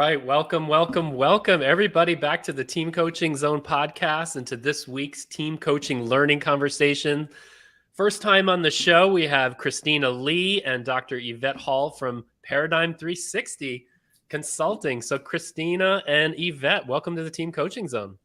right. Welcome everybody back to the Team Coaching Zone podcast and to this week's team coaching learning conversation. First time on the show, we have Christina Lee and Dr. Yvette Hall from Paradigm 360 Consulting. So Christina and Yvette, welcome to the Team Coaching Zone.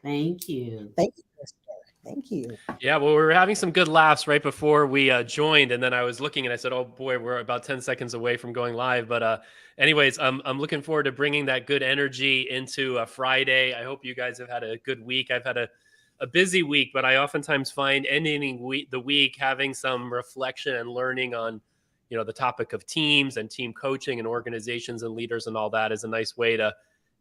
Thank you. Thank you, Christina. Thank you. Yeah, well, we were having some good laughs right before we joined, and then I was looking and I said, "Oh boy, we're about 10 seconds away from going live." But anyways, I'm looking forward to bringing that good energy into a Friday. I hope you guys have had a good week. I've had a busy week, but I oftentimes find ending the week having some reflection and learning on, the topic of teams and team coaching and organizations and leaders and all that is a nice way to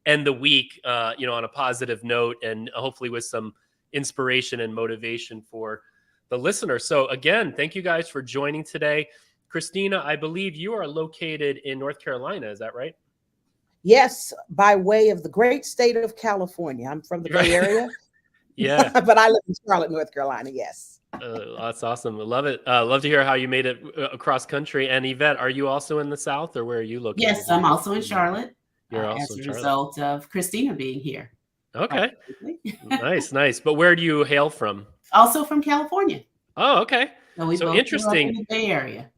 end the week, on a positive note and hopefully with some inspiration and motivation for the listener. So again, thank you guys for joining today. Christina, I believe you are located in North Carolina. Is that right? Yes, by way of the great state of California. I'm from the Bay Area. Yeah. But I live in Charlotte, North Carolina. Yes. That's awesome. I love it. Love to hear how you made it across country. And Yvette, are you also in the South or where are you located? Yes, I'm also in Charlotte. You're also as a in Charlotte. result of Christina being here. Okay. Nice. But where do you hail from? Also from California. Oh, okay. So interesting. In the Bay Area.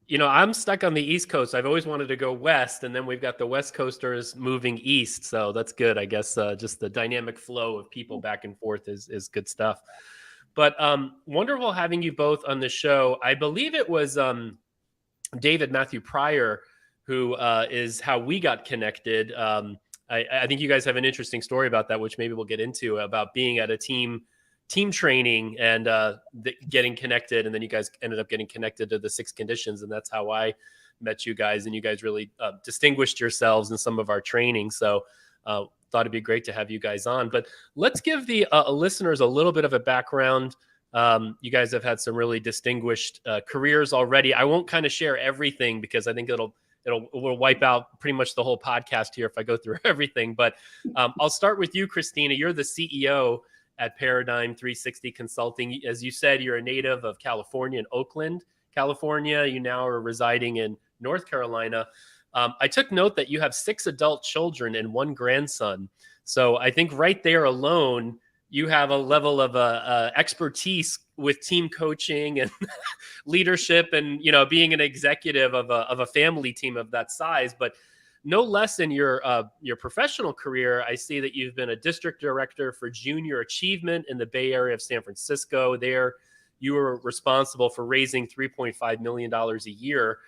I'm stuck on the East Coast. I've always wanted to go west, and then we've got the West Coasters moving east. So that's good. I guess just the dynamic flow of people back and forth is good stuff. But wonderful having you both on the show. I believe it was David Matthew Pryor who is how we got connected. I think you guys have an interesting story about that, which maybe we'll get into, about being at a team training and getting connected. And then you guys ended up getting connected to the 6 conditions. And that's how I met you guys. And you guys really distinguished yourselves in some of our training. So thought it'd be great to have you guys on. But let's give the listeners a little bit of a background. You guys have had some really distinguished careers already. I won't kind of share everything because I think we'll wipe out pretty much the whole podcast here if I go through everything. But I'll start with you, Christina. You're the CEO at Paradigm 360 Consulting. As you said, you're a native of California, in Oakland, California. You now are residing in North Carolina. I took note that you have 6 adult children and 1 grandson. So I think right there alone, you have a level of expertise with team coaching and leadership and, being an executive of a family team of that size. But no less in your professional career, I see that you've been a district director for junior achievement in the Bay Area of San Francisco. There, you were responsible for raising $3.5 million a year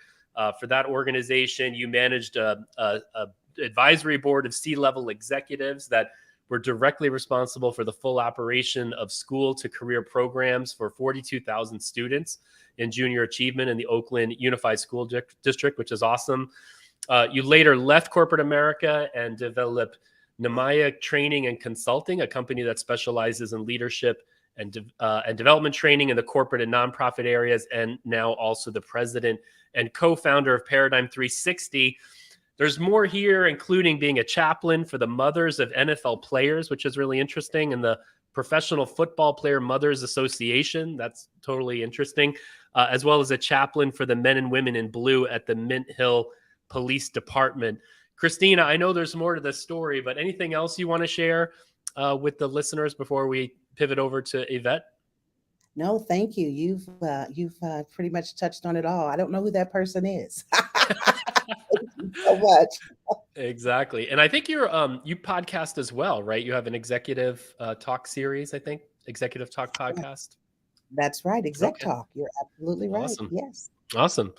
for that organization. You managed a advisory board of C-level executives that were directly responsible for the full operation of school to career programs for 42,000 students in junior achievement in the Oakland Unified School District, which is awesome. You later left corporate America and developed Namaya Training and Consulting, a company that specializes in leadership and development training in the corporate and nonprofit areas, and now also the president and co-founder of Paradigm 360. There's more here, including being a chaplain for the mothers of NFL players, which is really interesting, and the Professional Football Player Mothers Association. That's totally interesting, as well as a chaplain for the men and women in blue at the Mint Hill Police Department. Christina, I know there's more to the story, but anything else you want to share with the listeners before we pivot over to Yvette? No, thank you. You've pretty much touched on it all. I don't know who that person is. So much. Exactly. And I think you podcast as well, right? You have an executive talk series, I think, executive talk podcast. That's right. Talk. You're absolutely right. Awesome. Yes. Awesome.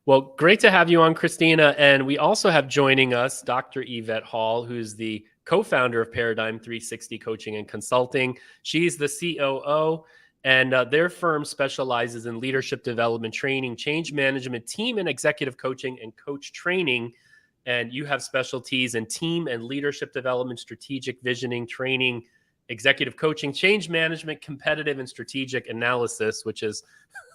Well, great to have you on, Christina. And we also have joining us Dr. Yvette Hall, who's the co-founder of Paradigm 360 Coaching and Consulting. She's the COO, and their firm specializes in leadership development training, change management, team and executive coaching, and coach training. And you have specialties in team and leadership development, strategic visioning, training, executive coaching, change management, competitive and strategic analysis, which is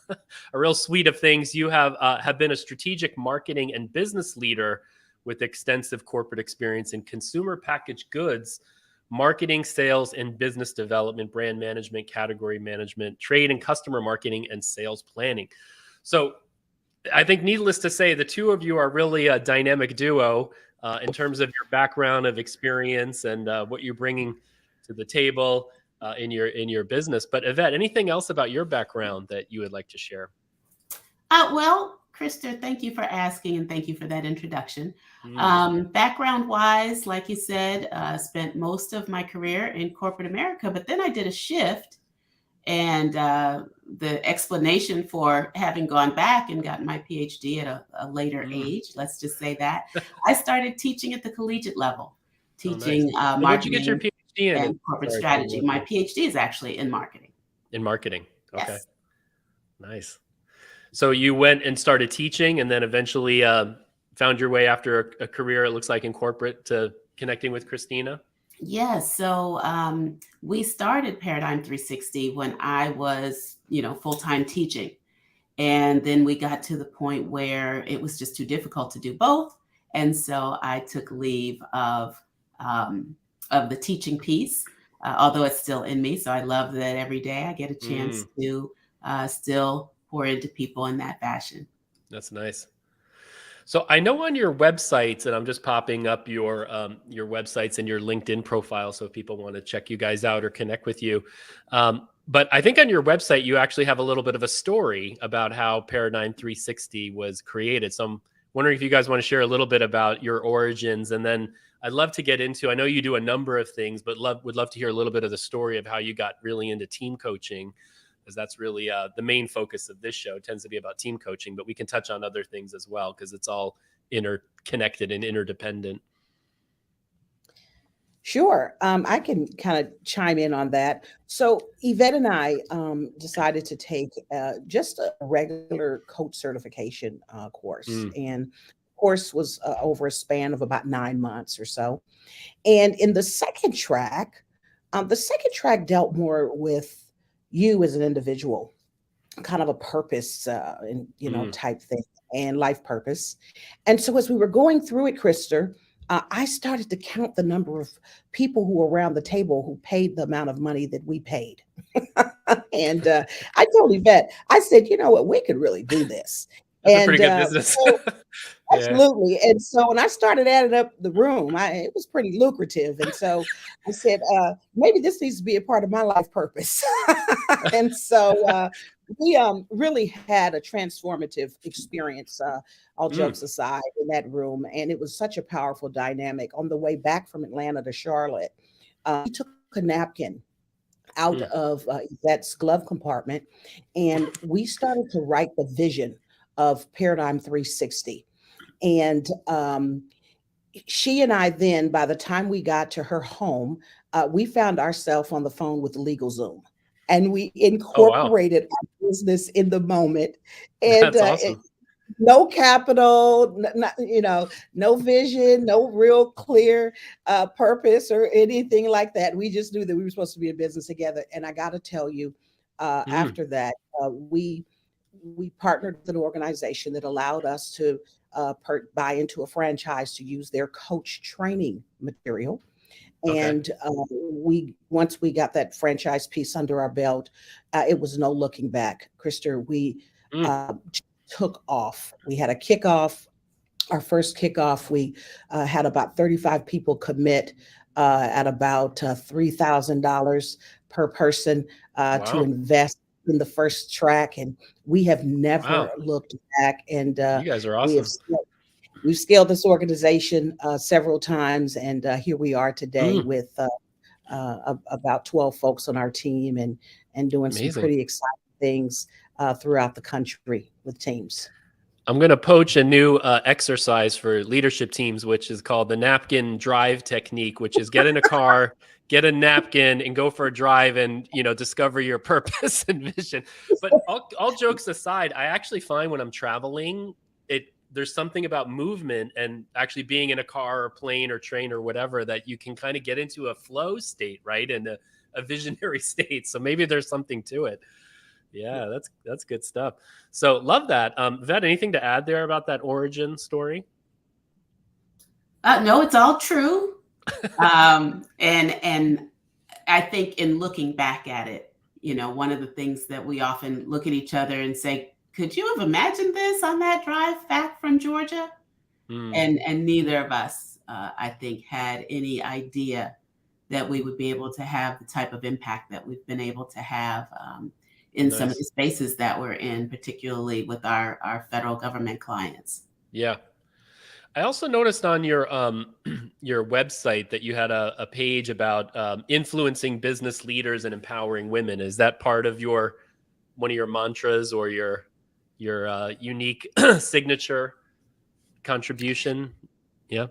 a real suite of things. You have been a strategic marketing and business leader with extensive corporate experience in consumer packaged goods, marketing, sales, and business development, brand management, category management, trade and customer marketing, and sales planning. So I think needless to say, the two of you are really a dynamic duo. in terms of your background of experience and what you're bringing to the table in your business. But Yvette, anything else about your background that you would like to share? Well, Krista, thank you for asking and thank you for that introduction. Mm. Background wise, like you said, spent most of my career in corporate America, but then I did a shift. And the explanation for having gone back and gotten my PhD at a later age, let's just say that, I started teaching at the collegiate level, teaching Oh, nice. Where'd you get your marketing PhD in? and corporate strategy. My PhD is actually in marketing. In marketing. Okay. Yes. Nice. So you went and started teaching and then eventually found your way after a career, it looks like in corporate, to connecting with Christina? Yes. So we started Paradigm 360 when I was, full-time teaching. And then we got to the point where it was just too difficult to do both. And so I took leave of the teaching piece, although it's still in me. So I love that every day I get a chance to still pour into people in that fashion. That's nice. So I know on your websites, and I'm just popping up your websites and your LinkedIn profile, so if people want to check you guys out or connect with you. But I think on your website, you actually have a little bit of a story about how Paradigm 360 was created. So I'm wondering if you guys want to share a little bit about your origins, and then I'd love to get into, I know you do a number of things, but would love to hear a little bit of the story of how you got really into team coaching, because that's really the main focus of this show. It tends to be about team coaching, but we can touch on other things as well because it's all interconnected and interdependent. Sure. I can kind of chime in on that. So Yvette and I decided to take just a regular coach certification course. And the course was over a span of about 9 months or so. And in the second track dealt more with you as an individual, kind of a purpose and type thing, and life purpose. And so as we were going through it, Krista, I started to count the number of people who were around the table who paid the amount of money that we paid. And I told Yvette, I said, you know what, we could really do this. That's a pretty good business. Absolutely. And so when I started adding up the room, it was pretty lucrative. And so I said, maybe this needs to be a part of my life purpose. And so we really had a transformative experience, all jokes aside, in that room. And it was such a powerful dynamic. On the way back from Atlanta to Charlotte, we took a napkin out of Yvette's glove compartment, and we started to write the vision of Paradigm 360. And she and I then, by the time we got to her home, we found ourselves on the phone with LegalZoom, and we incorporated our business in the moment. And that's awesome. No capital, no vision, no real clear purpose or anything like that. We just knew that we were supposed to be in business together. And I got to tell you, after that, we partnered with an organization that allowed us to buy into a franchise to use their coach training material. And once we got that franchise piece under our belt, it was no looking back. Krista, we took off. We had a kickoff. Our first kickoff, we had about 35 people commit at about $3,000 per person to invest in the first track, and we have never looked back. And you guys are awesome. We've scaled this organization several times, and here we are today with about 12 folks on our team, and doing some pretty exciting things throughout the country with teams. I'm going to poach a new exercise for leadership teams, which is called the napkin drive technique, which is get in a car, get a napkin, and go for a drive and, discover your purpose and vision. But all jokes aside, I actually find when I'm traveling, there's something about movement and actually being in a car or plane or train or whatever that you can kind of get into a flow state, right? And a visionary state. So maybe there's something to it. Yeah, that's good stuff. So love that. Yvette, anything to add there about that origin story? No, it's all true. And I think in looking back at it, one of the things that we often look at each other and say, could you have imagined this on that drive back from Georgia? And neither of us I think, had any idea that we would be able to have the type of impact that we've been able to have in some of Nice. the spaces that we're in, particularly with our federal government clients. Yeah. I also noticed on your your website that you had a page about influencing business leaders and empowering women. Is that part of your one of your mantras or your unique signature contribution? Yeah.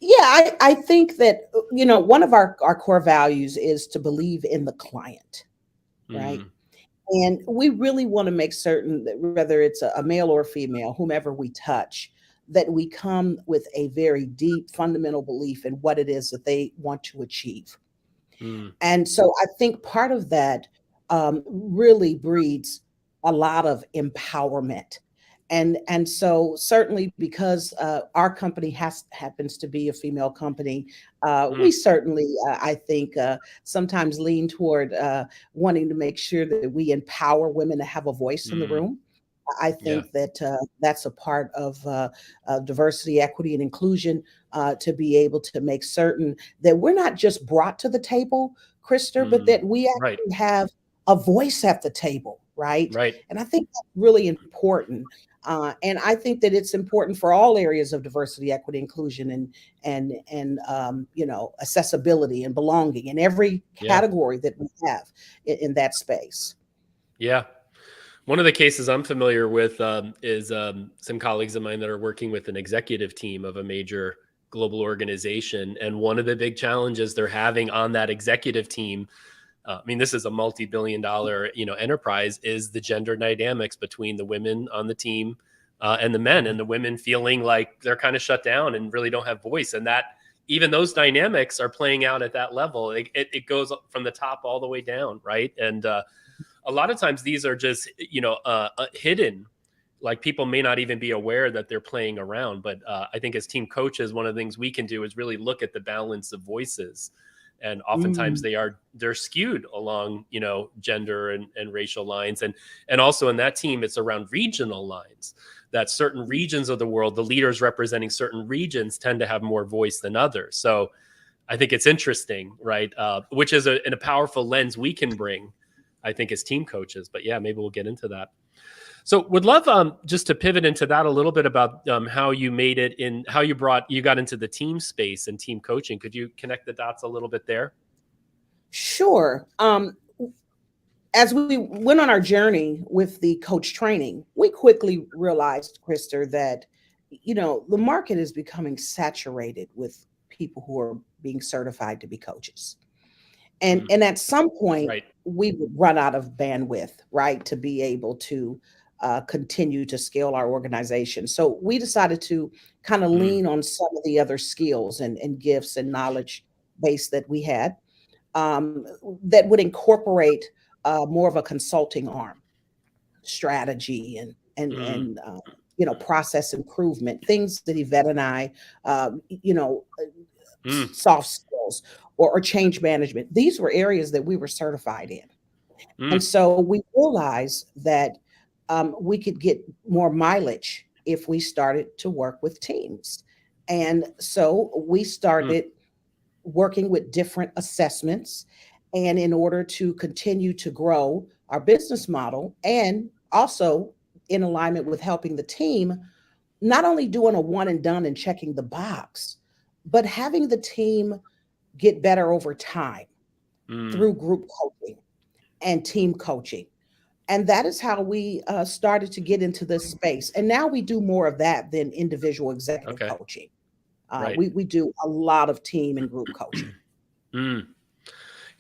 Yeah, I think that, one of our core values is to believe in the client, right? Mm, And we really want to make certain that whether it's a male or female, whomever we touch, that we come with a very deep fundamental belief in what it is that they want to achieve. mm, And so I think part of that really breeds a lot of empowerment. And so certainly because our company happens to be a female company, we mm, certainly, I think, sometimes lean toward wanting to make sure that we empower women to have a voice in the mm. room. I Yeah. think that that's a part of diversity, equity, and inclusion, to be able to make certain that we're not just brought to the table, Krister, but Mm. that we Right. actually have a voice at the table, right? Right. And I think that's really important. And I think that it's important for all areas of diversity, equity, inclusion, and accessibility and belonging in every Yeah. category that we have in that space. Yeah. One of the cases I'm familiar with is some colleagues of mine that are working with an executive team of a major global organization. And one of the big challenges they're having on that executive team, I mean, this is a multi-billion-dollar, enterprise, is the gender dynamics between the women on the team and the men, and the women feeling like they're kind of shut down and really don't have voice. And that even those dynamics are playing out at that level. It goes from the top all the way down, right? And a lot of times these are just hidden, like people may not even be aware that they're playing around. But I think as team coaches, one of the things we can do is really look at the balance of voices, and oftentimes Mm. they're skewed along gender and racial lines, and also in that team it's around regional lines, that certain regions of the world, the leaders representing certain regions tend to have more voice than others. So I think it's interesting, right? Which is in a powerful lens we can bring, I think, as team coaches. But yeah, maybe we'll get into that. So would love just to pivot into that a little bit about how you made it in, how you got into the team space and team coaching. Could you connect the dots a little bit there? Sure. As we went on our journey with the coach training, we quickly realized, Krister, that the market is becoming saturated with people who are being certified to be coaches. And Mm, and at some point, right. we would run out of bandwidth, right, to be able to continue to scale our organization. So we decided to kind of Mm, lean on some of the other skills and gifts and knowledge base that we had, um, that would incorporate more of a consulting arm, strategy mm, process improvement, things that Yvette and I, mm, soft skills or change management. These were areas that we were certified in. And mm, so we realized that we could get more mileage if we started to work with teams. And so we mm, started working with different assessments. And in order to continue to grow our business model and also in alignment with helping the team, not only doing a one and done and checking the box, but having the team get better over time mm. through group coaching and team coaching. And that is how we started to get into this space. And now we do more of that than individual executive Okay. coaching. Right. We do a lot of team and group coaching. Mm.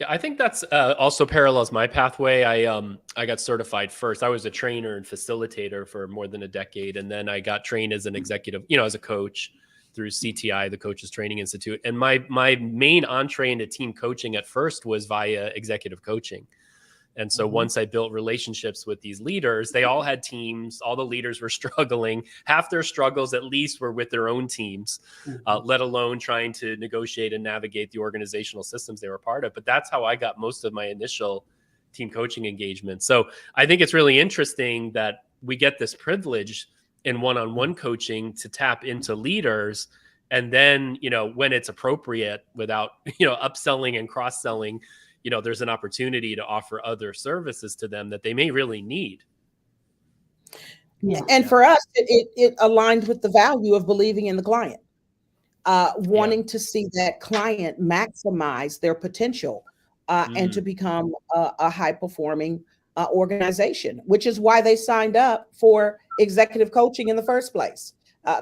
Yeah, I think that's also parallels my pathway. I got certified first. I was a trainer and facilitator for more than a decade, and then I got trained as an executive, as a coach through CTI, the Coaches Training Institute. And my main entree into team coaching at first was via executive coaching. And so Mhm. once I built relationships with these leaders, they all had teams. All the leaders were struggling. Half their struggles, at least, were with their own teams, Mhm. let alone trying to negotiate and navigate the organizational systems they were part of. But that's how I got most of my initial team coaching engagement. So I think it's really interesting that we get this privilege in one-on-one coaching to tap into leaders And then, when it's appropriate, without, upselling and cross-selling, there's an opportunity to offer other services to them that they may really need. Yeah. And for us, it aligned with the value of believing in the client, wanting to see that client maximize their potential, and to become a high performing organization, which is why they signed up for executive coaching in the first place.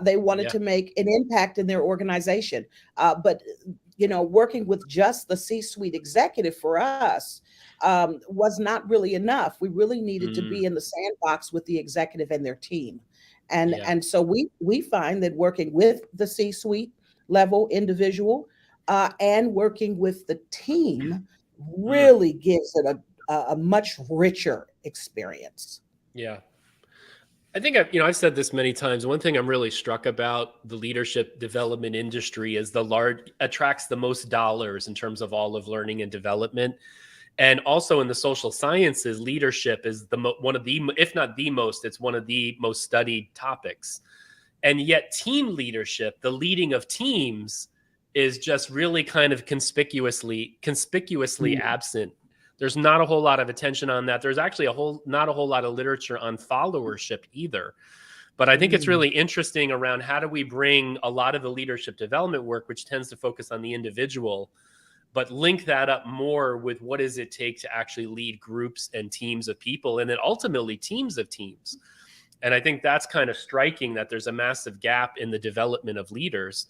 They wanted to make an impact in their organization. But, working with just the C-suite executive for us was not really enough. We really needed to be in the sandbox with the executive and their team. And so we find that working with the C-suite level individual and working with the team really gives it a much richer experience. Yeah. I think I've said this many times. One thing I'm really struck about the leadership development industry is attracts the most dollars in terms of all of learning and development. And also in the social sciences, leadership is one of the, if not the most, it's one of the most studied topics. And yet team leadership, the leading of teams, is just really kind of conspicuously absent. There's not a whole lot of attention on that. There's actually not a whole lot of literature on followership either. But I think it's really interesting around how do we bring a lot of the leadership development work, which tends to focus on the individual, but link that up more with what does it take to actually lead groups and teams of people, and then ultimately teams of teams. And I think that's kind of striking, that there's a massive gap in the development of leaders.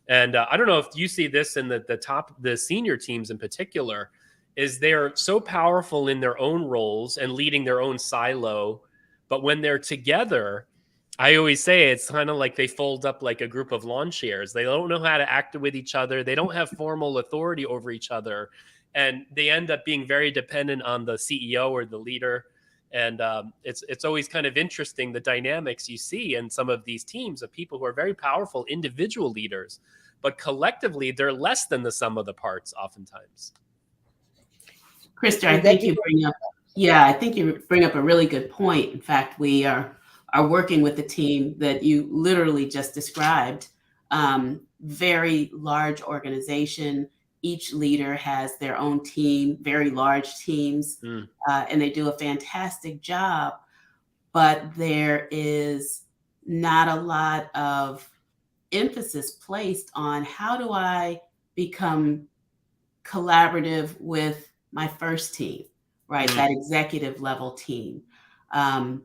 And I don't know if you see this in the senior teams in particular, is they're so powerful in their own roles and leading their own silo. But when they're together, I always say it's kind of like they fold up like a group of lawn chairs. They don't know how to act with each other. They don't have formal authority over each other. And they end up being very dependent on the CEO or the leader. And it's always kind of interesting, the dynamics you see in some of these teams of people who are very powerful individual leaders, but collectively they're less than the sum of the parts oftentimes. Krista, I think you bring up a really good point. In fact, we are working with the team that you literally just described. Very large organization. Each leader has their own team, very large teams, and they do a fantastic job. But there is not a lot of emphasis placed on how do I become collaborative with my first team, right? That executive level team. And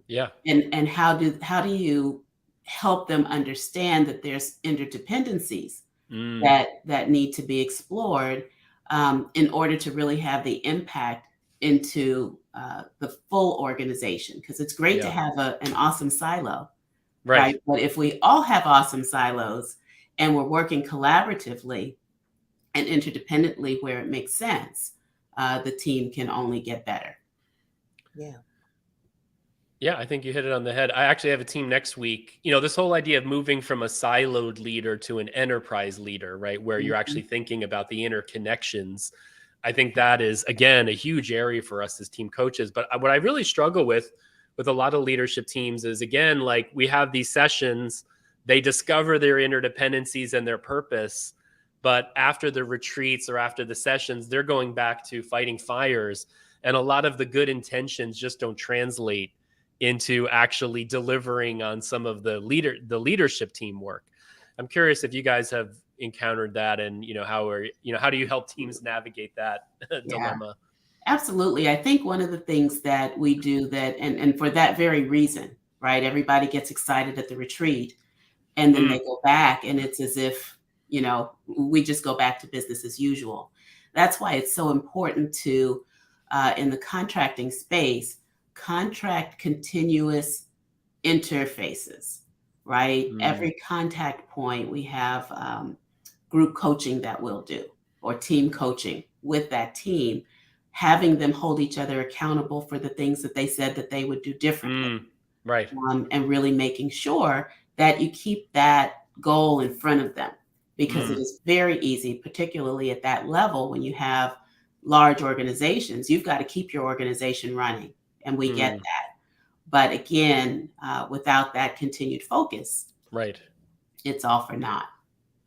how do you help them understand that there's interdependencies that need to be explored in order to really have the impact into the full organization? Because it's great to have an awesome silo, right? But if we all have awesome silos and we're working collaboratively and interdependently where it makes sense, the team can only get better. Yeah, I think you hit it on the head. I actually have a team next week. This whole idea of moving from a siloed leader to an enterprise leader, right? Where you're actually thinking about the interconnections. I think that is, again, a huge area for us as team coaches. But what I really struggle with a lot of leadership teams is, again, like we have these sessions, they discover their interdependencies and their purpose. But after the retreats or after the sessions, they're going back to fighting fires. And a lot of the good intentions just don't translate into actually delivering on some of the leadership team work. I'm curious if you guys have encountered that, and how do you help teams navigate that dilemma? Absolutely. I think one of the things that we do and for that very reason, right? Everybody gets excited at the retreat and then they go back and it's as if, we just go back to business as usual. That's why it's so important to, in the contracting space, contract continuous interfaces, right? Every contact point, we have group coaching that we'll do, or team coaching with that team, having them hold each other accountable for the things that they said that they would do differently. Right. And really making sure that you keep that goal in front of them, because it is very easy, particularly at that level, when you have large organizations, you've got to keep your organization running. And we get that. But again, without that continued focus, right, it's all for naught.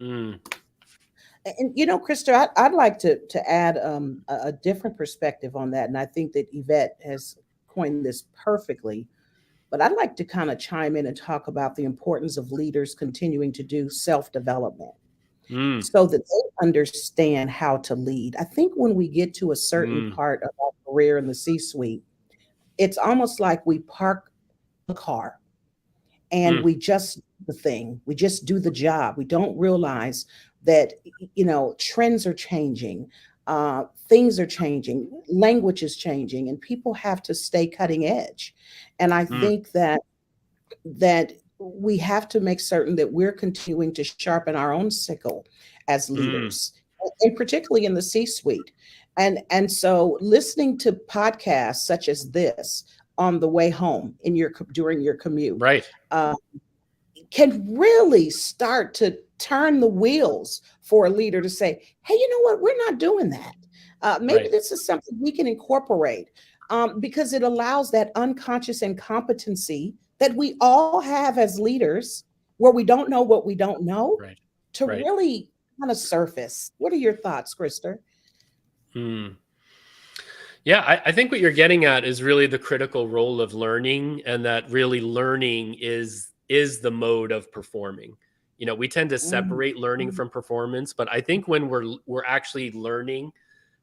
Mm, And Krista, I'd like to add a different perspective on that, and I think that Yvette has coined this perfectly. But I'd like to kind of chime in and talk about the importance of leaders continuing to do self-development mm, so that they understand how to lead. I think when we get to a certain mm, part of our career in the C-suite, it's almost like we park the car and mm, we just do the thing, we just do the job. We don't realize that trends are changing, things are changing, language is changing, and people have to stay cutting edge. And I mm, think that we have to make certain that we're continuing to sharpen our own sickle as mm. leaders, and particularly in the C-suite. And so listening to podcasts such as this on the way home during your commute Right. uh, can really start to turn the wheels for a leader to say, hey, you know what, we're not doing that. Maybe Right. this is something we can incorporate, because it allows that unconscious incompetency that we all have as leaders, where we don't know what we don't know, Right. to Right. really kind of surface. What are your thoughts, Krista? Mm. Yeah, I think what you're getting at is really the critical role of learning, and that really learning is the mode of performing. We tend to Mhm. separate learning from performance, but I think when we're actually learning,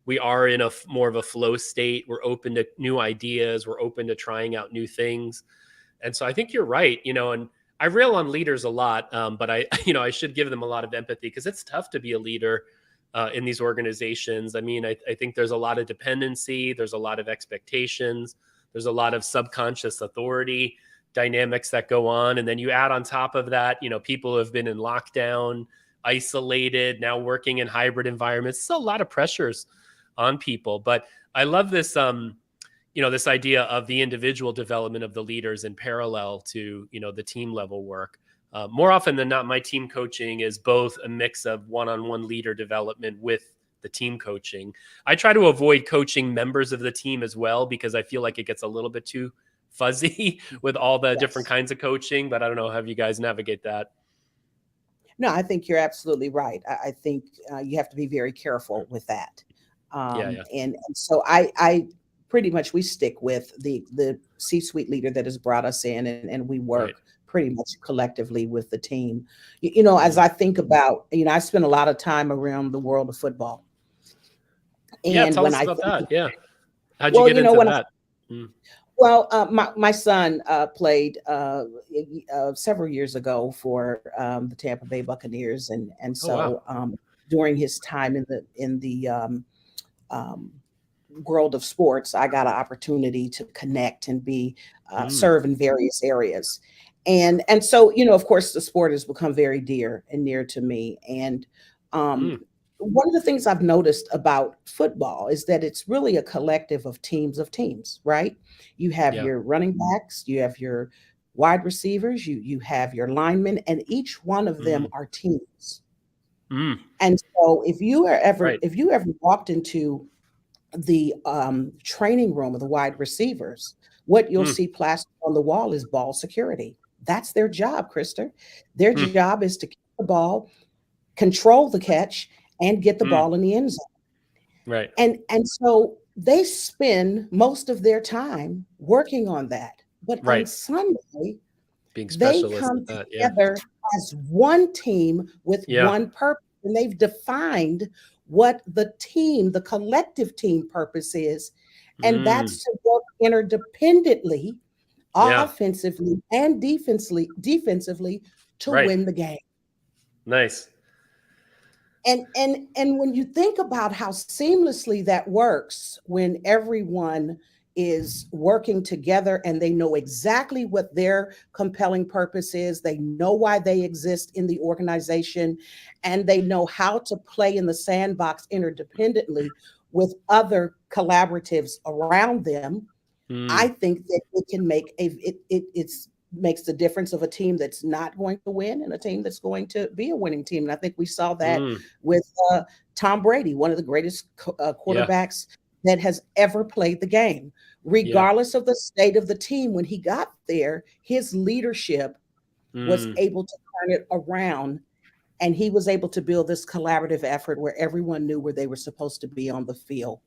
we are in more of a flow state. We're open to new ideas. We're open to trying out new things. And so I think you're right. And I rail on leaders a lot, but I, I should give them a lot of empathy, because it's tough to be a leader in these organizations. I mean, I think there's a lot of dependency. There's a lot of expectations. There's a lot of subconscious authority dynamics that go on. And then you add on top of that, people have been in lockdown, isolated, now working in hybrid environments. It's a lot of pressures on people. But I love this, this idea of the individual development of the leaders in parallel to, the team level work. More often than not, my team coaching is both a mix of one-on-one leader development with the team coaching. I try to avoid coaching members of the team as well, because I feel like it gets a little bit too fuzzy with all the different Yes. kinds of coaching. But I don't know how you guys navigate that. No, I think you're absolutely right. I think you have to be very careful with that. Yeah, yeah. And so I pretty much, we stick with the C-suite leader that has brought us in, and we Right. work pretty much collectively with the team. As Mm. I think about, I spend a lot of time around the world of football. Yeah, And tell when us I about think, that. Yeah. How'd you well, get into when that? Mm. my son played several years ago for the Tampa Bay Buccaneers, and Oh, wow. so during his time in the um, world of sports, I got an opportunity to connect and be Mm. serve in various areas, and so of course, the sport has become very dear and near to me. And um, Mm. one of the things I've noticed about football is that it's really a collective of teams, right? You have Yeah. your running backs, you have your wide receivers, you have your linemen, and each one of them Mm. are teams. Mm. And so Right. if you ever walked into the training room of the wide receivers, what you'll Mm. see plastered on the wall is ball security. That's their job, Krista. Their Mm. job is to keep the ball, control the catch, and get the Mm. ball in the end zone. Right. And so they spend most of their time working on that. But on Right. Sunday, Being they specialists come at that. Yeah. together as one team with Yeah. one purpose. And they've defined what the collective team purpose is. And Mm. that's to work interdependently, Yeah. offensively and defensively to Right. win the game. Nice. And when you think about how seamlessly that works, when everyone is working together and they know exactly what their compelling purpose is, they know why they exist in the organization, and they know how to play in the sandbox interdependently with other collaboratives around them. I Mm. think that it can make it's makes the difference of a team that's not going to win and a team that's going to be a winning team. And I think we saw that Mm. with Tom Brady, one of the greatest Yeah. quarterbacks that has ever played the game. Yeah. Regardless of the state of the team, when he got there, his leadership was Mm. able to turn it around And he was able to build this collaborative effort where everyone knew where they were supposed to be on the field.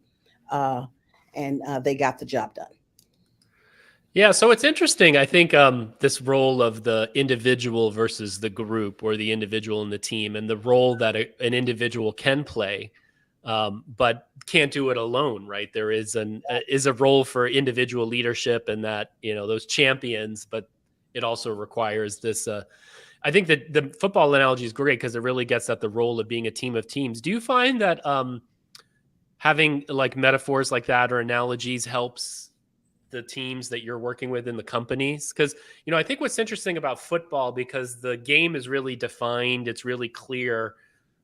And they got the job done. Yeah, so it's interesting. I think this role of the individual versus the group, or the individual and the team, and the role that an individual can play, but can't do it alone, right? There is a role for individual leadership, and that, those champions, but it also requires this. I think that the football analogy is great because it really gets at the role of being a team of teams. Do you find that having like metaphors like that or analogies helps the teams that you're working with in the companies? Because, I think what's interesting about football, because the game is really defined, it's really clear.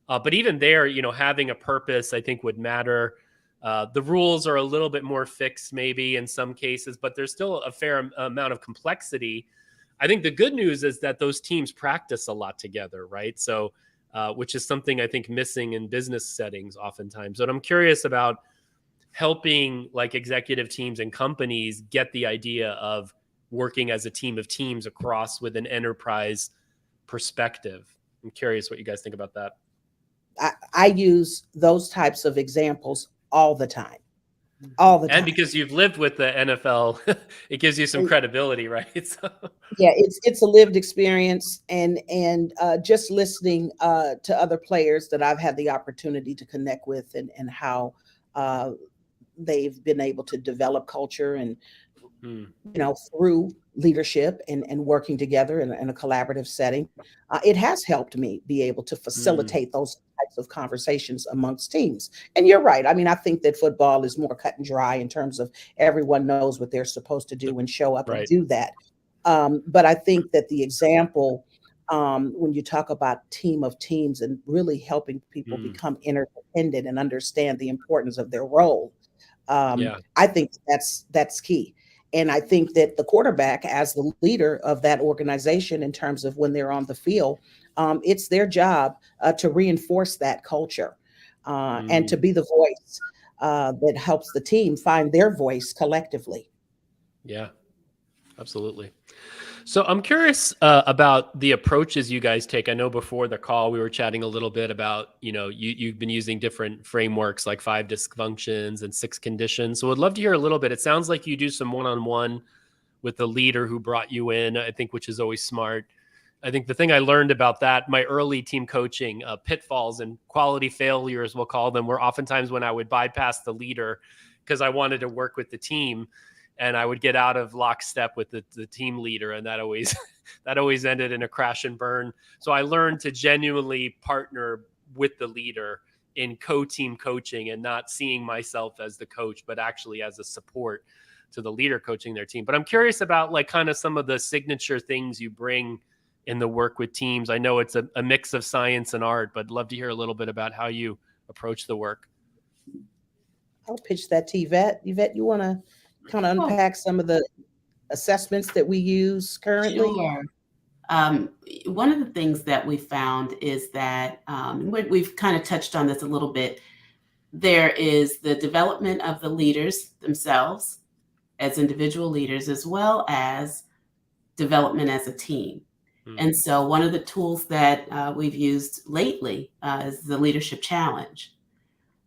But even there, having a purpose, I think, would matter. The rules are a little bit more fixed maybe in some cases, but there's still a fair amount of complexity. I think the good news is that those teams practice a lot together, right? So, which is something I think missing in business settings oftentimes. But I'm curious about helping like executive teams and companies get the idea of working as a team of teams across with an enterprise perspective. I'm curious what you guys think about that. I use those types of examples all the time. All the time. And because you've lived with the NFL, it gives you some credibility, right? So. Yeah, it's a lived experience, and just listening to other players that I've had the opportunity to connect with, and how they've been able to develop culture, and through leadership and working together in a collaborative setting, it has helped me be able to facilitate those types of conversations amongst teams. And you're right. I mean, I think that football is more cut and dry in terms of everyone knows what they're supposed to do and show up and do that. But I think that the example, when you talk about team of teams and really helping people become interdependent and understand the importance of their role, I think that's key. And I think that the quarterback, as the leader of that organization, in terms of when they're on the field, it's their job to reinforce that culture and to be the voice that helps the team find their voice collectively. Yeah, absolutely. So I'm curious about the approaches you guys take. I know before the call we were chatting a little bit about, you've been using different frameworks like 5 dysfunctions and 6 conditions. So I'd love to hear a little bit. It sounds like you do some one-on-one with the leader who brought you in, I think, which is always smart. I think the thing I learned about that, my early team coaching pitfalls and quality failures, we'll call them, were oftentimes when I would bypass the leader because I wanted to work with the team. And I would get out of lockstep with the team leader, and that always ended in a crash and burn. So I learned to genuinely partner with the leader in co-team coaching, and not seeing myself as the coach, but actually as a support to the leader coaching their team. But I'm curious about like kind of some of the signature things you bring in the work with teams. I know it's a mix of science and art, but I'd love to hear a little bit about how you approach the work. I'll pitch that to Yvette. Yvette, you want to kind of unpack some of the assessments that we use currently? Sure. One of the things that we found is that we've kind of touched on this a little bit. There is the development of the leaders themselves as individual leaders, as well as development as a team. And so one of the tools that we've used lately is the leadership challenge.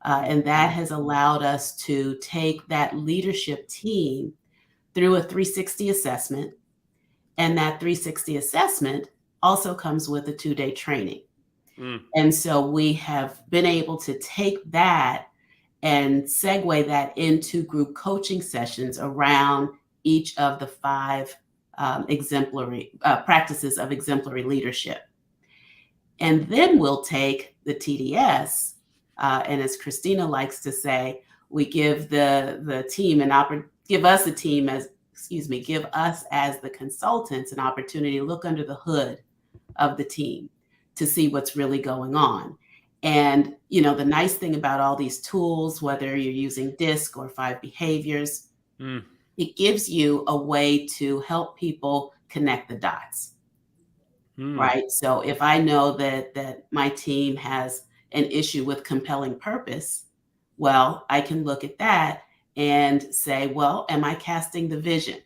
And that has allowed us to take that leadership team through a 360 assessment. And that 360 assessment also comes with a 2-day training. And so we have been able to take that and segue that into group coaching sessions around each of the 5 exemplary practices of exemplary leadership. And then we'll take the TDS, and as Christina likes to say, we give the team give us as the consultants an opportunity to look under the hood of the team to see what's really going on. And the nice thing about all these tools, whether you're using DiSC or 5 behaviors, it gives you a way to help people connect the dots. Right. So if I know that my team has an issue with compelling purpose, well, I can look at that and say, well, am I casting the vision?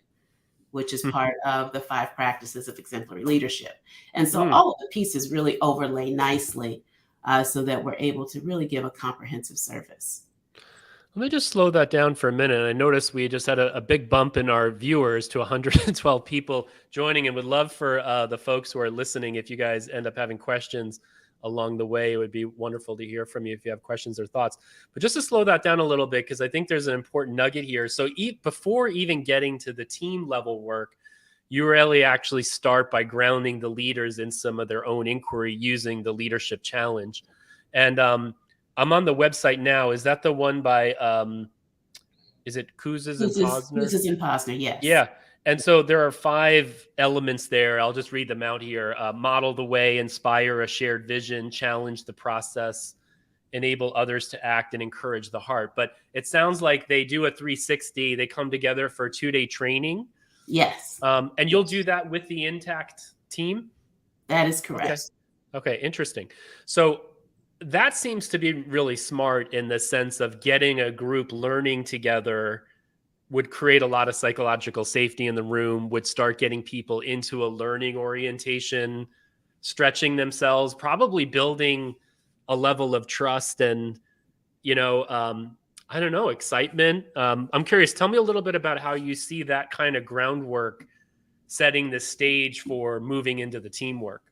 which is part of the 5 practices of exemplary leadership. And so Mm. all of the pieces really overlay nicely so that we're able to really give a comprehensive service. Let me just slow that down for a minute. I noticed we just had a big bump in our viewers to 112 people joining, and would love for the folks who are listening, if you guys end up having questions along the way, it would be wonderful to hear from you if you have questions or thoughts. But just to slow that down a little bit, because I think there's an important nugget here. So before even getting to the team level work, you really actually start by grounding the leaders in some of their own inquiry using the leadership challenge. And I'm on the website now. Is that the one by, is it Kouzes and Posner? Kouzes and Posner, yes. Yeah. And so there are 5 elements there. I'll just read them out here. Model the way, inspire a shared vision, challenge the process, enable others to act, and encourage the heart. But it sounds like they do a 360. They come together for a 2-day training. Yes. And you'll do that with the Intact team? That is correct. Okay, interesting. So that seems to be really smart in the sense of getting a group learning together would create a lot of psychological safety in the room, would start getting people into a learning orientation, stretching themselves, probably building a level of trust and, I don't know, excitement. I'm curious, tell me a little bit about how you see that kind of groundwork setting the stage for moving into the teamwork.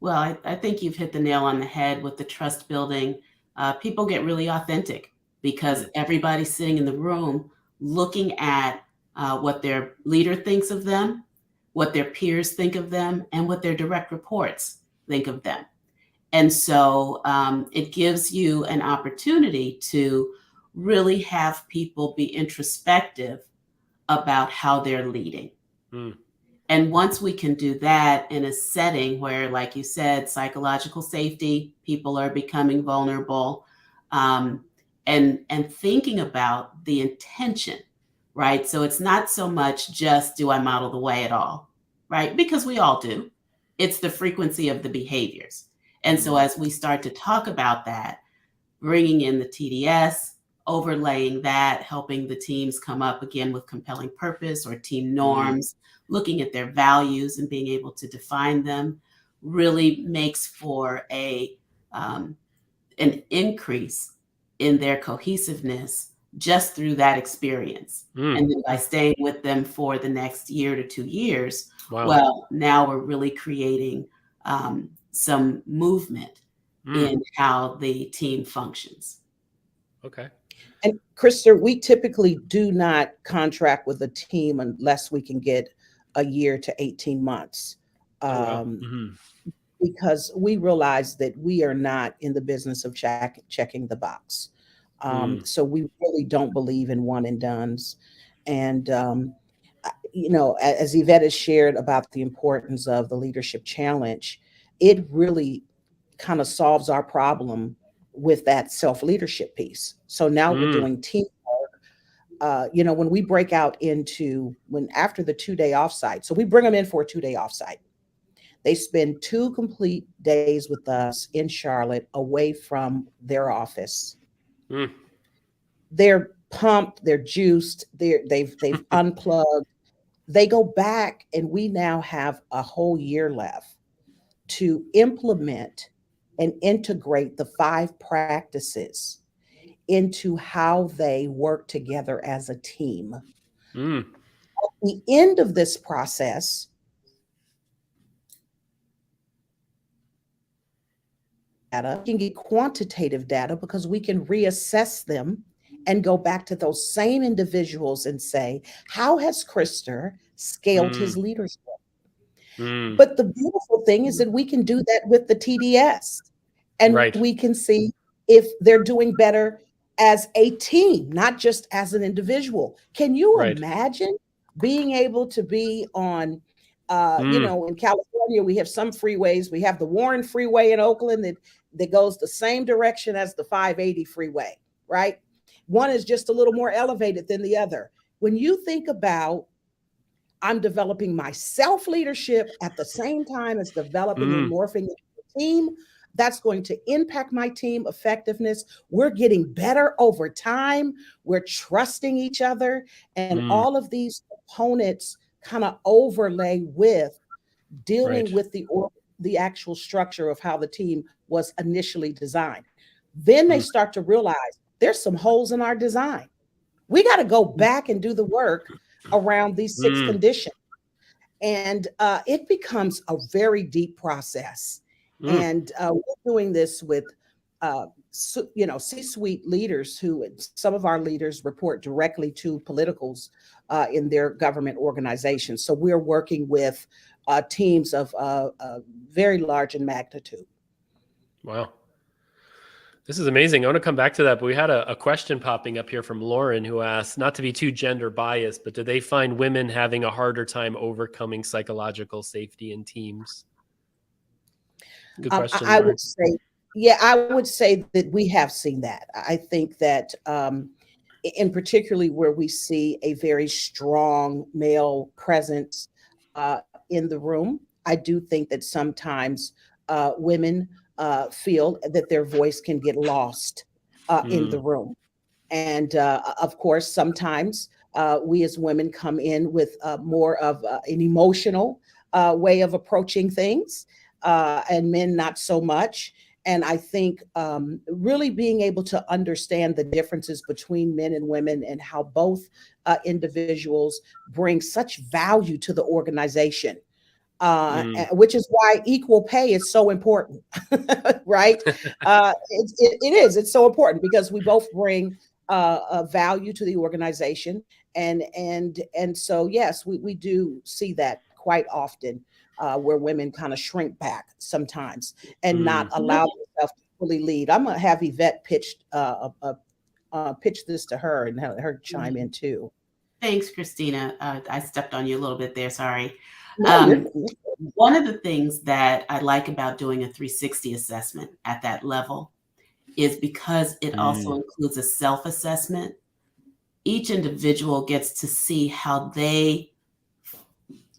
Well, I think you've hit the nail on the head with the trust building. People get really authentic because everybody's sitting in the room looking at what their leader thinks of them, what their peers think of them, and what their direct reports think of them. And so it gives you an opportunity to really have people be introspective about how they're leading. And once we can do that in a setting where, like you said, psychological safety, people are becoming vulnerable, and thinking about the intention, right? So it's not so much just, do I model the way at all, right? Because we all do. It's the frequency of the behaviors. And so as we start to talk about that, bringing in the TDS, overlaying that, helping the teams come up again with compelling purpose or team norms, looking at their values and being able to define them, really makes for an increase in their cohesiveness just through that experience. And then by staying with them for the next year to 2 years, well, now we're really creating some movement in how the team functions. Okay. And Krista, we typically do not contract with a team unless we can get a year to 18 months. Because we realize that we are not in the business of checking the box. So we really don't believe in one and dones. And, as Yvette has shared about the importance of the leadership challenge, it really kind of solves our problem with that self-leadership piece. So now we're doing teamwork. When we break out after the 2-day offsite, so we bring them in for a 2-day offsite. They spend 2 complete days with us in Charlotte, away from their office. They're pumped, they're juiced, they've unplugged. They go back, and we now have a whole year left to implement and integrate the 5 practices into how they work together as a team. At the end of this process, data, we can get quantitative data because we can reassess them and go back to those same individuals and say, how has Krister scaled his leadership? But the beautiful thing is that we can do that with the TDS, and we can see if they're doing better as a team, not just as an individual. Can you imagine being able to be on, in California, we have some freeways. We have the Warren Freeway in Oakland that goes the same direction as the 580 freeway, right? One is just a little more elevated than the other. When you think about, I'm developing my self-leadership at the same time as developing and morphing into a team, that's going to impact my team effectiveness. We're getting better over time. We're trusting each other. And all of these components kind of overlay with dealing Right. with the actual structure of how the team was initially designed. Then they start to realize there's some holes in our design. We got to go back and do the work around these 6 Mm. conditions. And it becomes a very deep process. Mm. And we're doing this with, C-suite leaders who some of our leaders report directly to politicals in their government organizations. So we're working with teams of very large in magnitude. Wow. This is amazing. I want to come back to that, but we had a question popping up here from Lauren who asked, not to be too gender biased, but do they find women having a harder time overcoming psychological safety in teams? Good question, I Lauren. would say, yeah, I would say that we have seen that. I think that in particularly where we see a very strong male presence in the room, I do think that sometimes women feel that their voice can get lost in the Mm. room. And of course, sometimes we as women come in with more of an emotional way of approaching things, and men not so much. And I think really being able to understand the differences between men and women and how both individuals bring such value to the organization, Mm. which is why equal pay is so important, right? It is. It's so important because we both bring a value to the organization, and so yes, we do see that quite often, where women kind of shrink back sometimes and not Mm. allow themselves to fully lead. I'm gonna have Yvette pitch this to her and have her chime in too. Thanks, Christina. I stepped on you a little bit there. Sorry. No, Um, One of the things that I like about doing a 360 assessment at that level is because it also Mm. includes a self-assessment. Each individual gets to see how they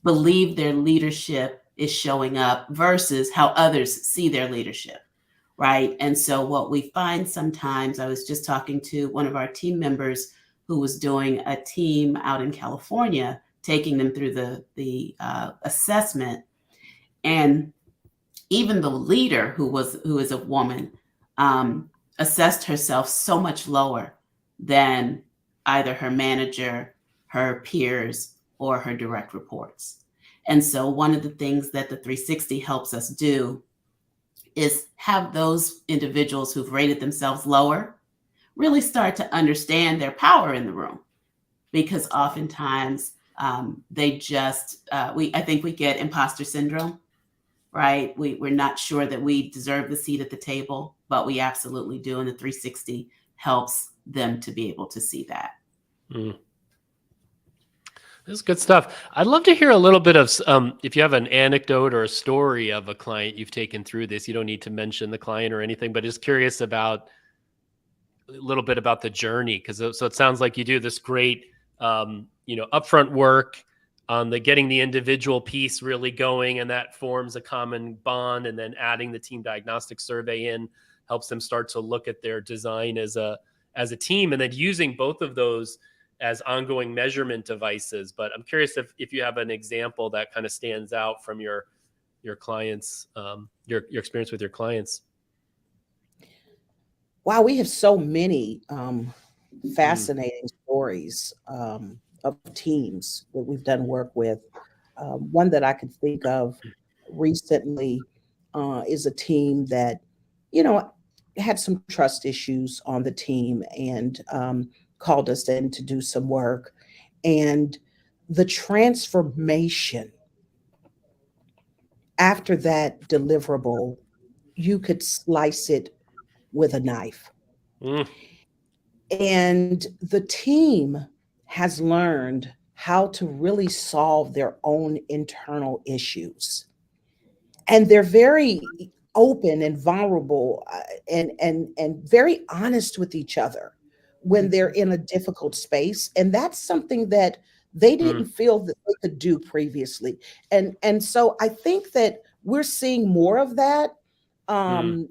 believe their leadership is showing up versus how others see their leadership, right? And so what we find sometimes, I was just talking to one of our team members who was doing a team out in California, taking them through the assessment, and even the leader who is a woman assessed herself so much lower than either her manager, her peers, or her direct reports. And so one of the things that the 360 helps us do is have those individuals who've rated themselves lower really start to understand their power in the room, because oftentimes they just I think we get imposter syndrome, right? We're not sure that we deserve the seat at the table, but we absolutely do. And the 360 helps them to be able to see that. Mm. This is good stuff. I'd love to hear a little bit of, if you have an anecdote or a story of a client you've taken through this. You don't need to mention the client or anything, but just curious about a little bit about the journey. Because so it sounds like you do this great, upfront work on the getting the individual piece really going, and that forms a common bond. And then adding the team diagnostic survey in helps them start to look at their design as a team, and then using both of those as ongoing measurement devices. But I'm curious if you have an example that kind of stands out from your clients, your experience with your clients. Wow, we have so many Mm. fascinating stories of teams that we've done work with. One that I could think of recently is a team that, you know, had some trust issues on the team and called us in to do some work. And the transformation after that deliverable, you could slice it with a knife. Mm. And the team has learned how to really solve their own internal issues. And they're very open and vulnerable, and very honest with each other when they're in a difficult space. And that's something that they didn't Mm. feel that they could do previously. And so I think that we're seeing more of that. Mm.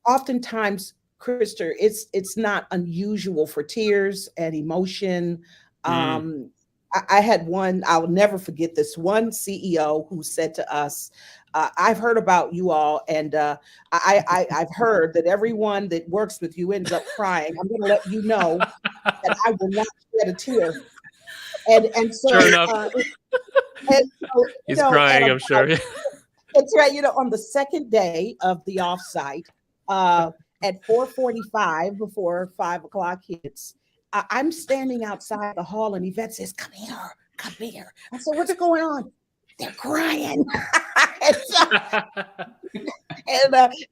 Oftentimes, Krister, it's not unusual for tears and emotion. Mm. Um, I had one, I'll never forget this one CEO who said to us, I've heard about you all, and I've heard that everyone that works with you ends up crying. I'm going to let you know that I will not shed a tear. And so, Sure enough, and so, he's crying, I'm sure. that's right. On the second day of the offsite, at 4:45, before 5 o'clock hits, I'm standing outside the hall, and Yvette says, "Come here, come here." I said, "What's going on?" "They're crying." and, so,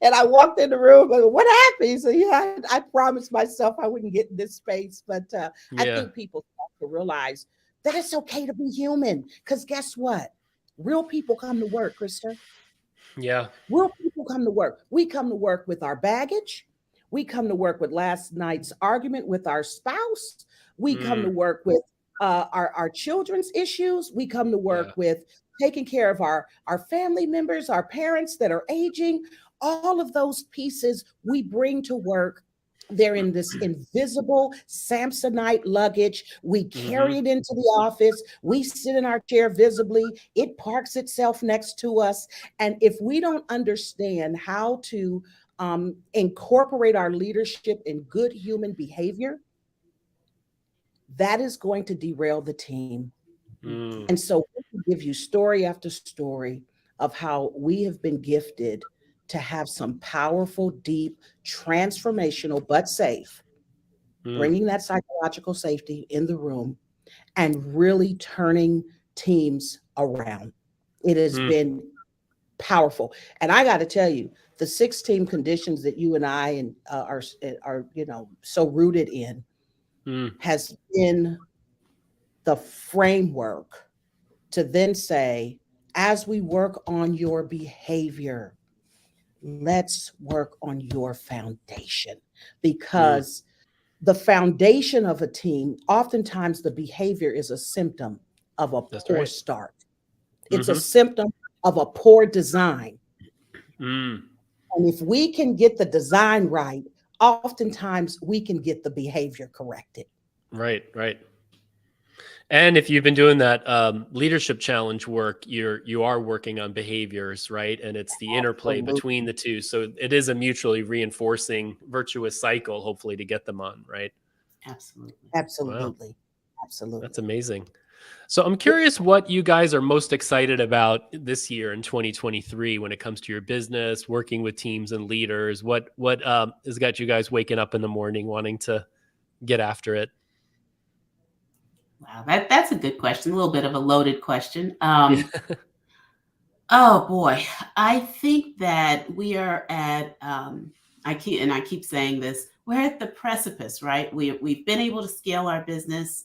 and I walked in the room. I go, "What happened?" He said, "Yeah, I promised myself I wouldn't get in this space, but I think people have to realize that it's okay to be human. Because guess what? Real people come to work, Krista. Yeah. Real people come to work. We come to work with our baggage. We come to work with last night's argument with our spouse. We come to work with our children's issues. We come to work with taking care of our family members, our parents that are aging. All of those pieces we bring to work. They're in this invisible Samsonite luggage. We carry it into the office. We sit in our chair visibly. It parks itself next to us. And if we don't understand how to incorporate our leadership in good human behavior, that is going to derail the team. And so we can give you story after story of how we have been gifted to have some powerful, deep, transformational, but safe, bringing that psychological safety in the room and really turning teams around. It has been powerful. And I got to tell you, the 6 team conditions that you and I are so rooted in has been the framework to then say, as we work on your behavior, let's work on your foundation, because the foundation of a team, oftentimes the behavior is a symptom of a poor start. It's a symptom of a poor design. And if we can get the design right, oftentimes we can get the behavior corrected. Right. And if you've been doing that leadership challenge work, you are working on behaviors, right? And it's the interplay between the two. So it is a mutually reinforcing virtuous cycle, hopefully, to get them on, right? Absolutely. Wow. That's amazing. So I'm curious what you guys are most excited about this year in 2023 when it comes to your business, working with teams and leaders. What has got you guys waking up in the morning wanting to get after it? Wow, that's a good question. A little bit of a loaded question. Oh boy, I think that we are at. I keep saying this. We're at the precipice, right? We've been able to scale our business,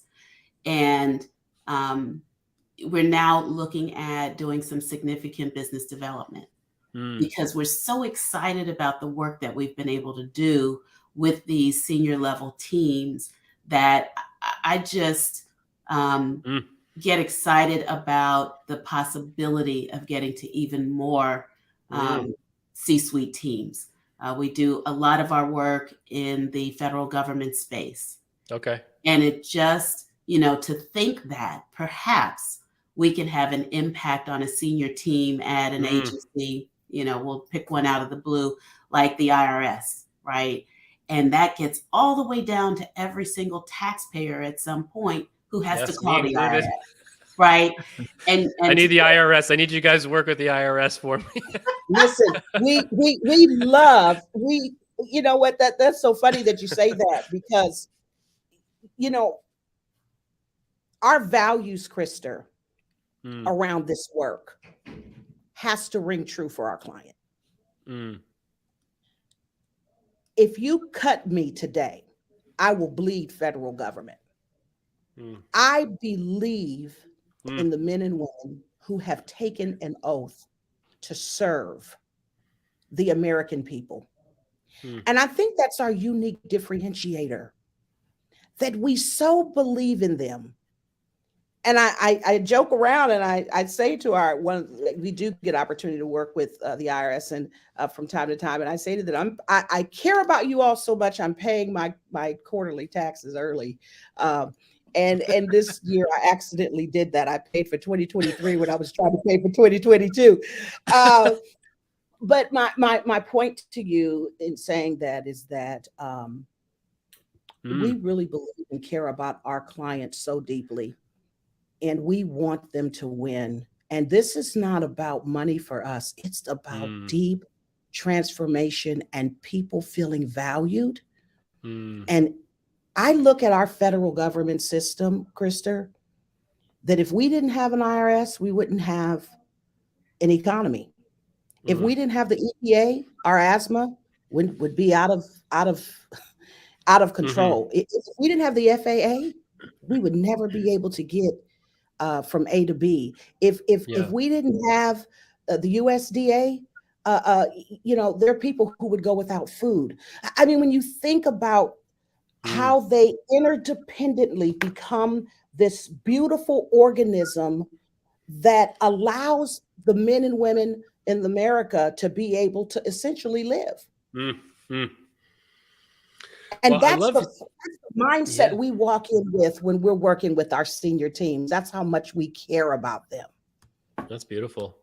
and we're now looking at doing some significant business development because we're so excited about the work that we've been able to do with these senior level teams that I just get excited about the possibility of getting to even more C-suite teams. We do a lot of our work in the federal government space. Okay. And it just, to think that perhaps we can have an impact on a senior team at an agency, we'll pick one out of the blue, like the IRS, right? And that gets all the way down to every single taxpayer at some point who has to call the IRS, right? And I need the IRS. I need you guys to work with the IRS for me. Listen, we love, you know what, that's so funny that you say that, because our values, Krista, around this work has to ring true for our client. If you cut me today, I will bleed federal government. I believe in the men and women who have taken an oath to serve the American people. And I think that's our unique differentiator, that we so believe in them. And I joke around and I say to we do get opportunity to work with the IRS and from time to time. And I say to them, I care about you all so much. I'm paying my quarterly taxes early. And this year I accidentally did that. I paid for 2023 when I was trying to pay for 2022. But my point to you in saying that is that we really believe and care about our clients so deeply, and we want them to win. And this is not about money for us. It's about deep transformation and people feeling valued. And I look at our federal government system, Krista, that if we didn't have an IRS, we wouldn't have an economy. If we didn't have the EPA, our asthma would be out of control. If we didn't have the FAA, we would never be able to get from A to B. If we didn't have the USDA, there are people who would go without food. I mean, when you think about how they interdependently become this beautiful organism that allows the men and women in America to be able to essentially live. And well, that's the mindset we walk in with when we're working with our senior teams. That's how much we care about them. That's beautiful.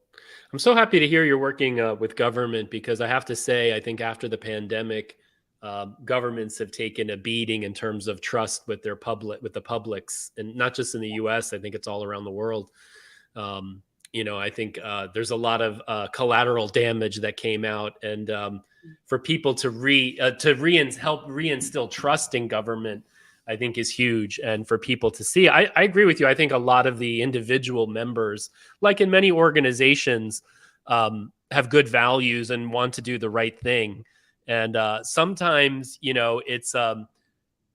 I'm so happy to hear you're working with government, because I have to say, I think after the pandemic, governments have taken a beating in terms of trust with their with the publics, and not just in the US. I think it's all around the world. I think there's a lot of collateral damage that came out, and for people to help reinstill trust in government, I think is huge. And for people to see, I agree with you. I think a lot of the individual members, like in many organizations, have good values and want to do the right thing. And sometimes, it's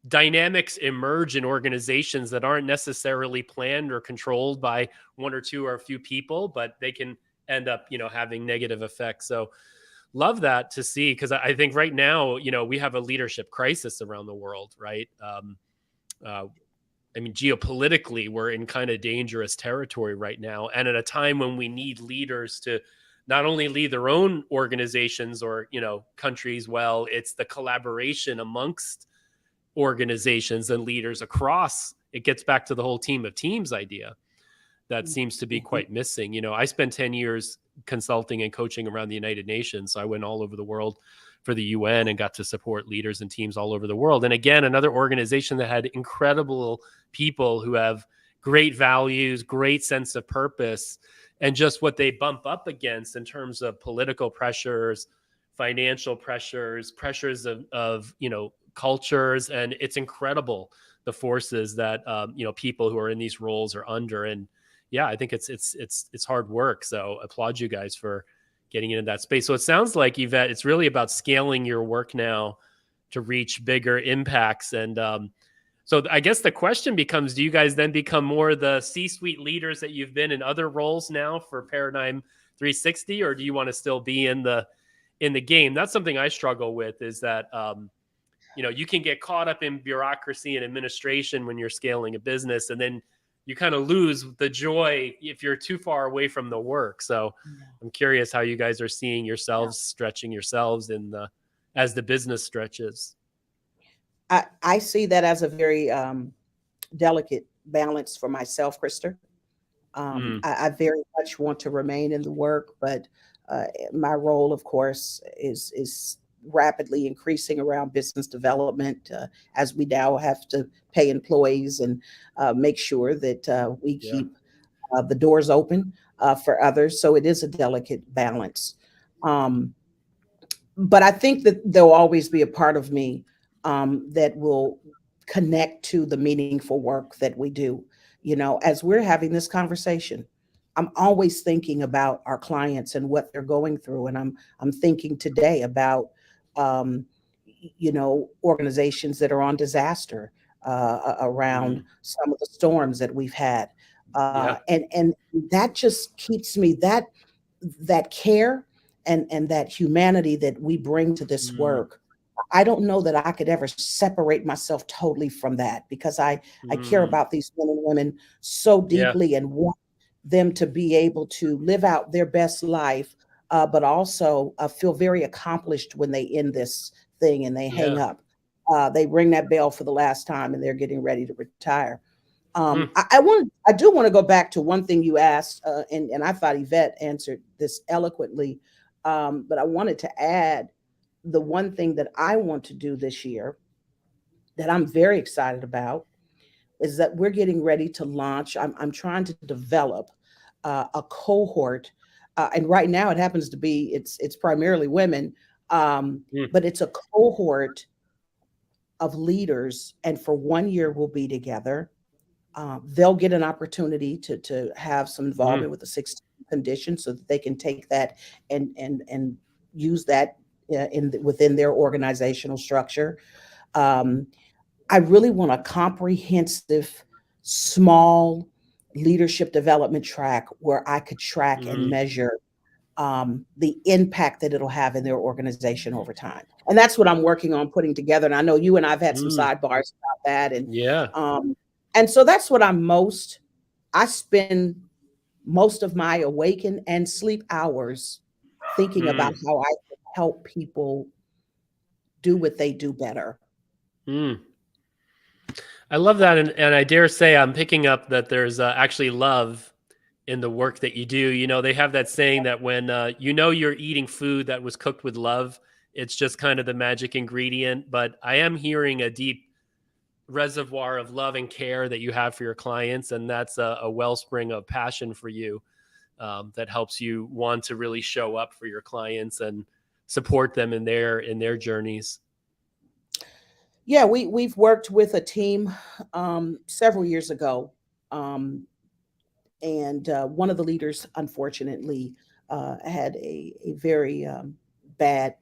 dynamics emerge in organizations that aren't necessarily planned or controlled by one or two or a few people, but they can end up, having negative effects. So love that to see, because I think right now, we have a leadership crisis around the world, right? Geopolitically, we're in kind of dangerous territory right now. And at a time when we need leaders to not only lead their own organizations or, countries well, it's the collaboration amongst organizations and leaders across. It gets back to the whole team of teams idea that seems to be quite missing. I spent 10 years consulting and coaching around the United Nations. So I went all over the world for the UN and got to support leaders and teams all over the world. And again, another organization that had incredible people who have great values, great sense of purpose, and just what they bump up against in terms of political pressures, financial pressures of cultures. And it's incredible the forces that, people who are in these roles are under. And yeah, I think it's hard work. So applaud you guys for getting into that space. So it sounds like, Yvette, it's really about scaling your work now to reach bigger impacts. And so I guess the question becomes, do you guys then become more the C-suite leaders that you've been in other roles now for Paradigm 360, or do you want to still be in the game? That's something I struggle with, is that, you can get caught up in bureaucracy and administration when you're scaling a business, and then you kind of lose the joy if you're too far away from the work. So I'm curious how you guys are seeing yourselves, stretching yourselves as the business stretches. I see that as a very delicate balance for myself, Krista. I very much want to remain in the work, but my role, of course, is rapidly increasing around business development, as we now have to pay employees and make sure that we keep the doors open for others. So it is a delicate balance. But I think that there'll always be a part of me that will connect to the meaningful work that we do. As we're having this conversation, I'm always thinking about our clients and what they're going through. And I'm thinking today about, organizations that are on disaster around some of the storms that we've had. And that just keeps me, that care and that humanity that we bring to this work. I don't know that I could ever separate myself totally from that, because I care about these men and women so deeply and want them to be able to live out their best life, but also feel very accomplished when they end this thing and they hang up. They ring that bell for the last time and they're getting ready to retire. Mm, I do want to go back to one thing you asked, and I thought Yvette answered this eloquently, but I wanted to add the one thing that I want to do this year that I'm very excited about is that we're getting ready to launch. I'm trying to develop a cohort, and right now it happens to be it's primarily women, mm, but it's a cohort of leaders, and for 1 year we'll be together. They'll get an opportunity to have some mm, involvement with the 16 conditions so that they can take that and use that within their organizational structure. Um, I really want a comprehensive, small leadership development track where I could track and mm, measure the impact that it'll have in their organization over time. And that's what I'm working on putting together. And I know you and I've had some mm. sidebars about that. Yeah. Um, and so that's what I spend most of my awaken and sleep hours thinking about Mm, how I can help people do what they do better. mm. I love that. And I dare say I'm picking up that there's actually love in the work that you do. You know, they have that saying that when you know you're eating food that was cooked with love, it's just kind of the magic ingredient. But I am hearing a deep reservoir of love and care that you have for your clients. And that's a wellspring of passion for you that helps you want to really show up for your clients and support them in their journeys. Yeah, we've worked with a team several years ago, um, and one of the leaders, unfortunately, had a very bad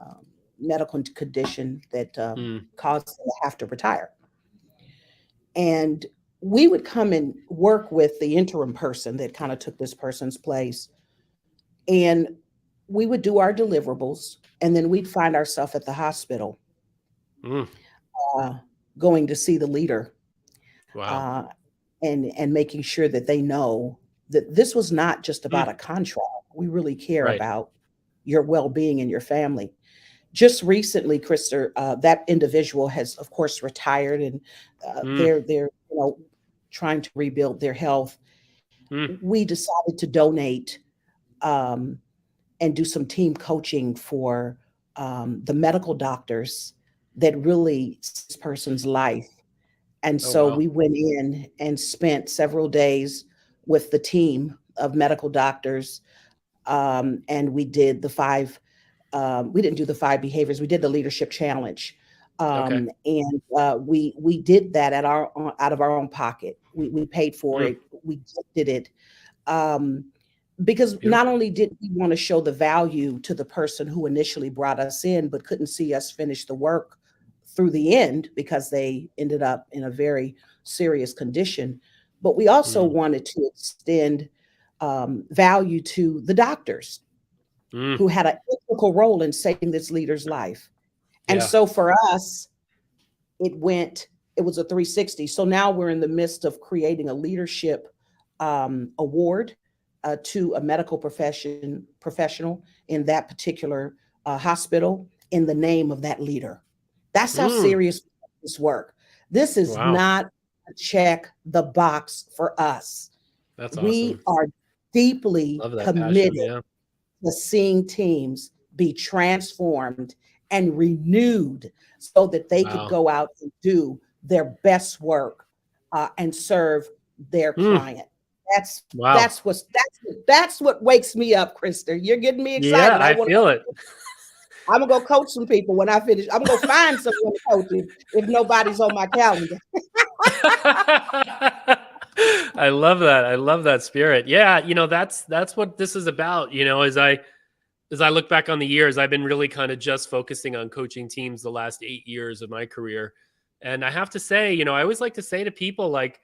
um, medical condition that Mm, caused him to have to retire. And we would come and work with the interim person that kind of took this person's place, and we would do our deliverables, and then we'd find ourselves at the hospital mm. uh, going to see the leader, Wow. uh, and making sure that they know that this was not just about Mm, a contract. We really care right. about your well-being and your family. Just recently, Krista, that individual has, of course, retired, and Mm, they're trying to rebuild their health. mm. We decided to donate um, and do some team coaching for the medical doctors that really this person's life. And Oh, so wow. we went in and spent several days with the team of medical doctors, and we did the five. We didn't do the five behaviors. We did the leadership challenge, Okay. and we did that out of our own pocket. We paid for Mm, it. We gifted it, um, because not beautiful. only did we want to show the value to the person who initially brought us in, but couldn't see us finish the work through the end because they ended up in a very serious condition. But we also Mm, wanted to extend value to the doctors mm. who had an integral role in saving this leader's life. And Yeah. so for us, it was a 360. So now we're in the midst of creating a leadership award to a medical professional in that particular hospital in the name of that leader. That's how Mm. serious this work. This is Wow. not a check the box for us. That's We awesome. are deeply Love that passion. committed Yeah. to seeing teams be transformed and renewed so that they could Wow. go out and do their best work and serve their Mm. client. That's Wow. that's what wakes me up, Krista. You're getting me Yeah, excited. I feel it. I'm gonna go coach some people when I finish. I'm gonna go find someone to coach if nobody's on my calendar. I love that. I love that spirit. Yeah, that's what this is about. As I look back on the years, I've been really kind of just focusing on coaching teams the last 8 years of my career. And I have to say, I always like to say to people, like,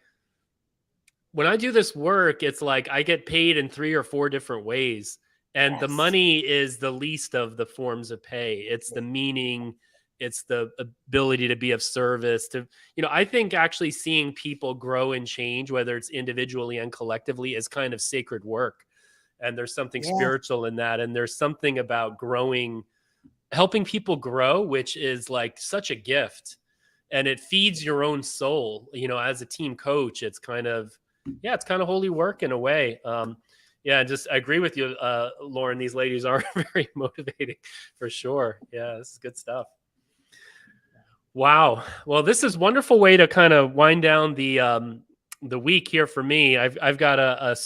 when I do this work, it's like I get paid in 3 or 4 different ways. And the Yes. money is the least of the forms of pay. It's the meaning, it's the ability to be of service I think actually seeing people grow and change, whether it's individually and collectively, is kind of sacred work. And there's something Yes. spiritual in that. And there's something about helping people grow, which is like such a gift. and it feeds your own soul. As a team coach, it's kind of holy work in a way. Just I agree with you, Lauren. These ladies are very motivating for sure. Yeah, this is good stuff. Wow. Well, this is a wonderful way to kind of wind down the week here for me. I've got a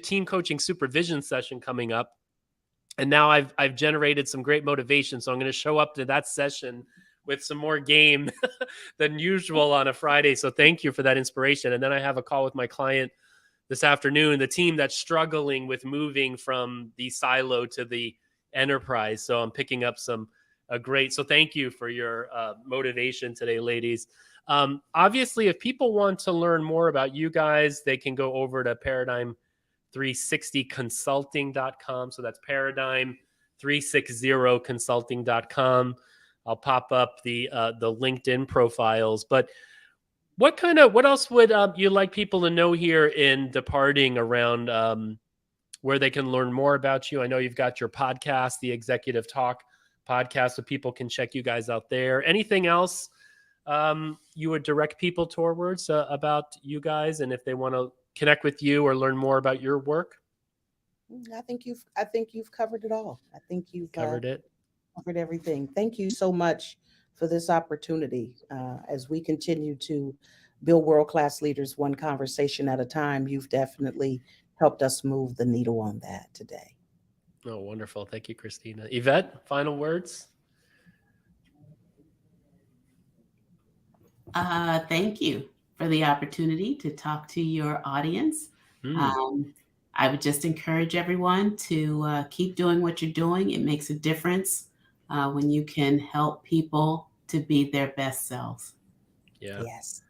team coaching supervision session coming up, and now I've generated some great motivation. So I'm going to show up to that session with some more game than usual on a Friday. So thank you for that inspiration. And then I have a call with my client this afternoon, the team that's struggling with moving from the silo to the enterprise. So I'm picking up some great. So thank you for your motivation today, ladies. Obviously, if people want to learn more about you guys, they can go over to paradigm360consulting.com. So that's paradigm360consulting.com. I'll pop up the LinkedIn profiles. But what else would you like people to know here in departing around where they can learn more about you? I know you've got your podcast, the Executive Talk podcast, so people can check you guys out there. Anything else you would direct people towards about you guys, and if they want to connect with you or learn more about your work? I think you've covered it all. I think you've covered everything. Thank you so much for this opportunity. As we continue to build world-class leaders one conversation at a time, you've definitely helped us move the needle on that today. Oh, wonderful. Thank you, Christina. Yvette, final words? Thank you for the opportunity to talk to your audience. I would just encourage everyone to keep doing what you're doing. It makes a difference when you can help people to be their best selves. Yeah. Yes.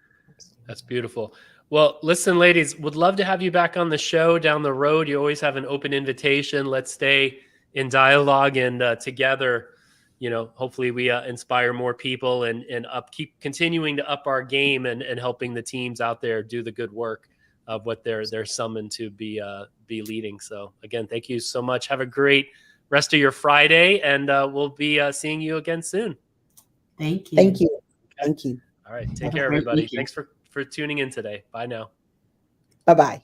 That's beautiful. Well, listen, ladies, would love to have you back on the show down the road. You always have an open invitation. Let's stay in dialogue and together, hopefully we inspire more people and keep continuing to up our game and helping the teams out there do the good work of what they're summoned to be leading. So again, thank you so much. Have a great rest of your Friday, and we'll be seeing you again soon. Thank you. Thank you. Okay. Thank you. All right. Take care, everybody. Thanks for tuning in today. Bye now. Bye-bye.